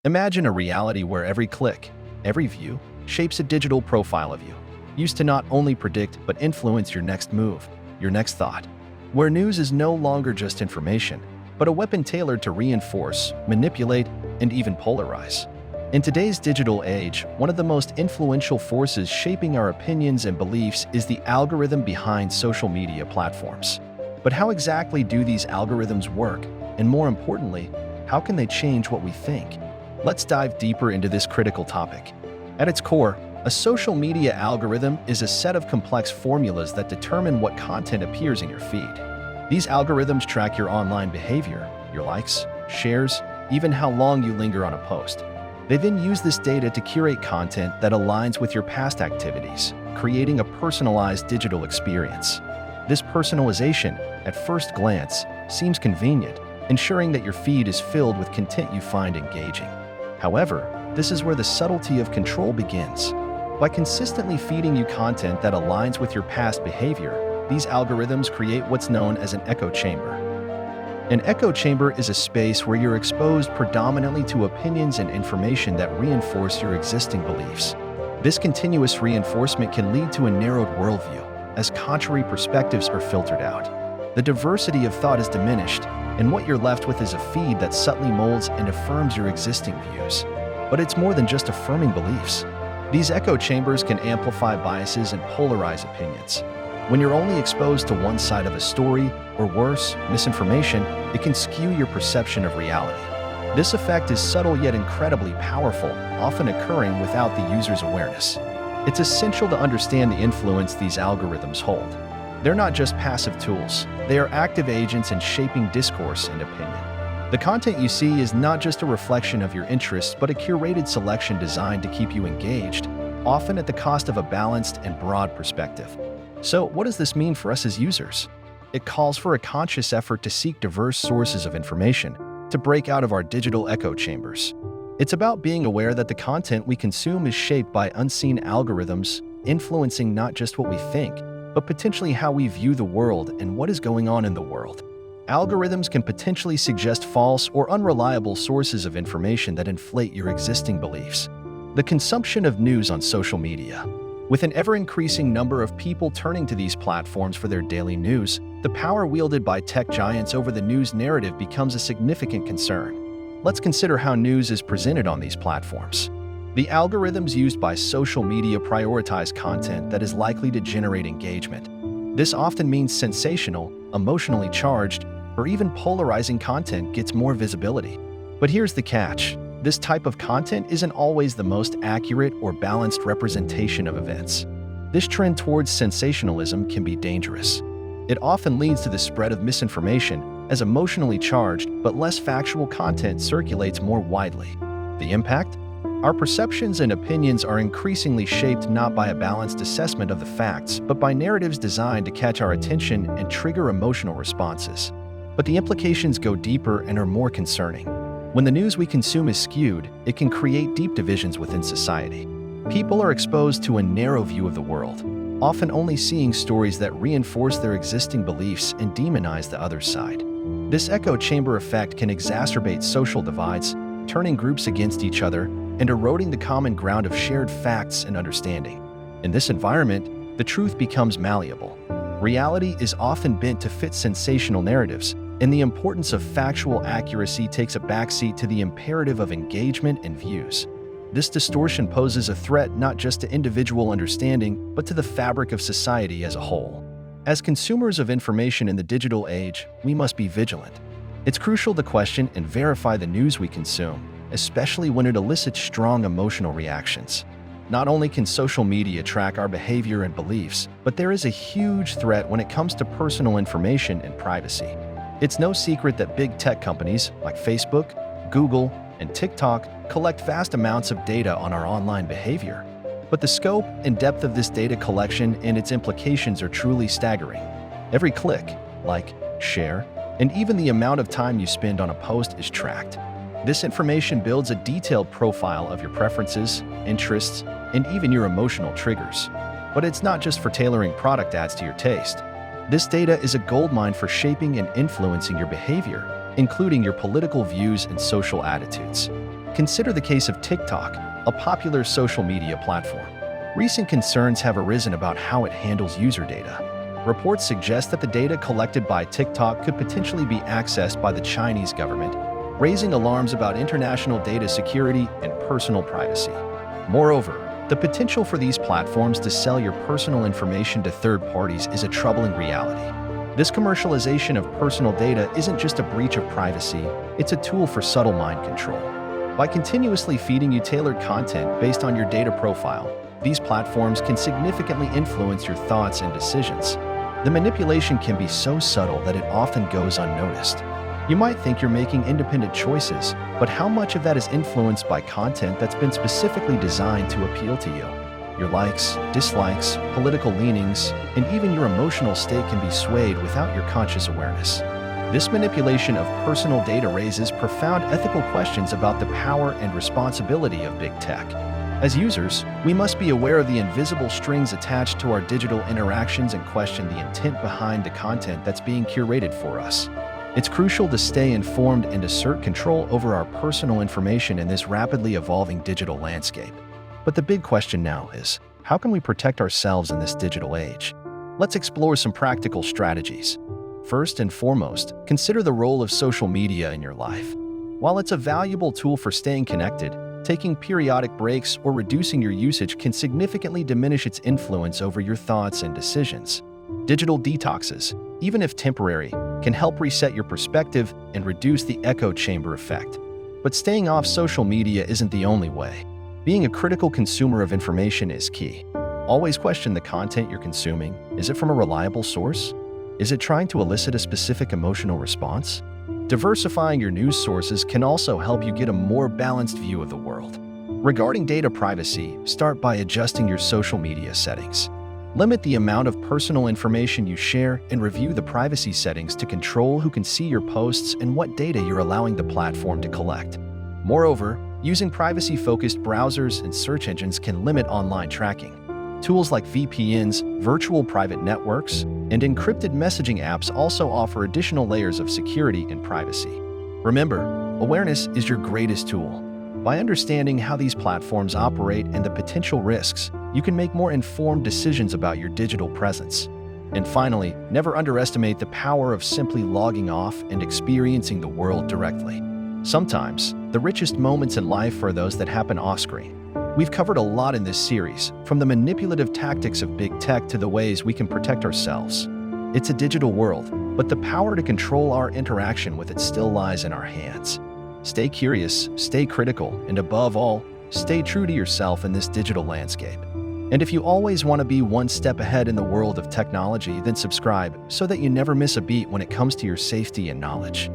Imagine a reality where every click, every view, shapes a digital profile of you, used to not only predict but influence your next move, your next thought. Where news is no longer just information, but a weapon tailored to reinforce, manipulate, and even polarize. In today's digital age, one of the most influential forces shaping our opinions and beliefs is the algorithm behind social media platforms. But how exactly do these algorithms work? And more importantly, how can they change what we think? Let's dive deeper into this critical topic. At its core, a social media algorithm is a set of complex formulas that determine what content appears in your feed. These algorithms track your online behavior, your likes, shares, even how long you linger on a post. They then use this data to curate content that aligns with your past activities, creating a personalized digital experience. This personalization, at first glance, seems convenient, ensuring that your feed is filled with content you find engaging. However, this is where the subtlety of control begins. By consistently feeding you content that aligns with your past behavior, these algorithms create what's known as an echo chamber. An echo chamber is a space where you're exposed predominantly to opinions and information that reinforce your existing beliefs. This continuous reinforcement can lead to a narrowed worldview, as contrary perspectives are filtered out. The diversity of thought is diminished, and what you're left with is a feed that subtly molds and affirms your existing views. But it's more than just affirming beliefs. These echo chambers can amplify biases and polarize opinions. When you're only exposed to one side of a story, or worse, misinformation, it can skew your perception of reality. This effect is subtle yet incredibly powerful, often occurring without the user's awareness. It's essential to understand the influence these algorithms hold. They're not just passive tools, they are active agents in shaping discourse and opinion. The content you see is not just a reflection of your interests, but a curated selection designed to keep you engaged, often at the cost of a balanced and broad perspective. So, what does this mean for us as users? It calls for a conscious effort to seek diverse sources of information, to break out of our digital echo chambers. It's about being aware that the content we consume is shaped by unseen algorithms, influencing not just what we think, but potentially how we view the world and what is going on in the world. Algorithms can potentially suggest false or unreliable sources of information that inflate your existing beliefs. The consumption of news on social media. With an ever-increasing number of people turning to these platforms for their daily news, the power wielded by tech giants over the news narrative becomes a significant concern. Let's consider how news is presented on these platforms. The algorithms used by social media prioritize content that is likely to generate engagement. This often means sensational, emotionally charged, or even polarizing content gets more visibility. But here's the catch. This type of content isn't always the most accurate or balanced representation of events. This trend towards sensationalism can be dangerous. It often leads to the spread of misinformation, as emotionally charged but less factual content circulates more widely. The impact? Our perceptions and opinions are increasingly shaped not by a balanced assessment of the facts, but by narratives designed to catch our attention and trigger emotional responses. But the implications go deeper and are more concerning. When the news we consume is skewed, it can create deep divisions within society. People are exposed to a narrow view of the world, often only seeing stories that reinforce their existing beliefs and demonize the other side. This echo chamber effect can exacerbate social divides, turning groups against each other and eroding the common ground of shared facts and understanding. In this environment, the truth becomes malleable. Reality is often bent to fit sensational narratives, and the importance of factual accuracy takes a backseat to the imperative of engagement and views. This distortion poses a threat not just to individual understanding, but to the fabric of society as a whole. As consumers of information in the digital age, we must be vigilant. It's crucial to question and verify the news we consume, especially when it elicits strong emotional reactions. Not only can social media track our behavior and beliefs, but there is a huge threat when it comes to personal information and privacy. It's no secret that big tech companies like Facebook, Google, and TikTok collect vast amounts of data on our online behavior. But the scope and depth of this data collection and its implications are truly staggering. Every click, like, share, and even the amount of time you spend on a post is tracked. This information builds a detailed profile of your preferences, interests, and even your emotional triggers. But it's not just for tailoring product ads to your taste. This data is a goldmine for shaping and influencing your behavior, including your political views and social attitudes. Consider the case of TikTok, a popular social media platform. Recent concerns have arisen about how it handles user data. Reports suggest that the data collected by TikTok could potentially be accessed by the Chinese government, raising alarms about international data security and personal privacy. Moreover, the potential for these platforms to sell your personal information to third parties is a troubling reality. This commercialization of personal data isn't just a breach of privacy, it's a tool for subtle mind control. By continuously feeding you tailored content based on your data profile, these platforms can significantly influence your thoughts and decisions. The manipulation can be so subtle that it often goes unnoticed. You might think you're making independent choices, but how much of that is influenced by content that's been specifically designed to appeal to you? Your likes, dislikes, political leanings, and even your emotional state can be swayed without your conscious awareness. This manipulation of personal data raises profound ethical questions about the power and responsibility of big tech. As users, we must be aware of the invisible strings attached to our digital interactions and question the intent behind the content that's being curated for us. It's crucial to stay informed and assert control over our personal information in this rapidly evolving digital landscape. But the big question now is, how can we protect ourselves in this digital age? Let's explore some practical strategies. First and foremost, consider the role of social media in your life. While it's a valuable tool for staying connected, taking periodic breaks or reducing your usage can significantly diminish its influence over your thoughts and decisions. Digital detoxes, even if temporary, can help reset your perspective and reduce the echo chamber effect. But staying off social media isn't the only way. Being a critical consumer of information is key. Always question the content you're consuming. Is it from a reliable source? Is it trying to elicit a specific emotional response? Diversifying your news sources can also help you get a more balanced view of the world. Regarding data privacy, start by adjusting your social media settings. Limit the amount of personal information you share and review the privacy settings to control who can see your posts and what data you're allowing the platform to collect. Moreover, using privacy-focused browsers and search engines can limit online tracking. Tools like VPNs, virtual private networks, and encrypted messaging apps also offer additional layers of security and privacy. Remember, awareness is your greatest tool. By understanding how these platforms operate and the potential risks, you can make more informed decisions about your digital presence. And finally, never underestimate the power of simply logging off and experiencing the world directly. Sometimes, the richest moments in life are those that happen off-screen. We've covered a lot in this series, from the manipulative tactics of big tech to the ways we can protect ourselves. It's a digital world, but the power to control our interaction with it still lies in our hands. Stay curious, stay critical, and above all, stay true to yourself in this digital landscape. And if you always want to be one step ahead in the world of technology, then subscribe so that you never miss a beat when it comes to your safety and knowledge.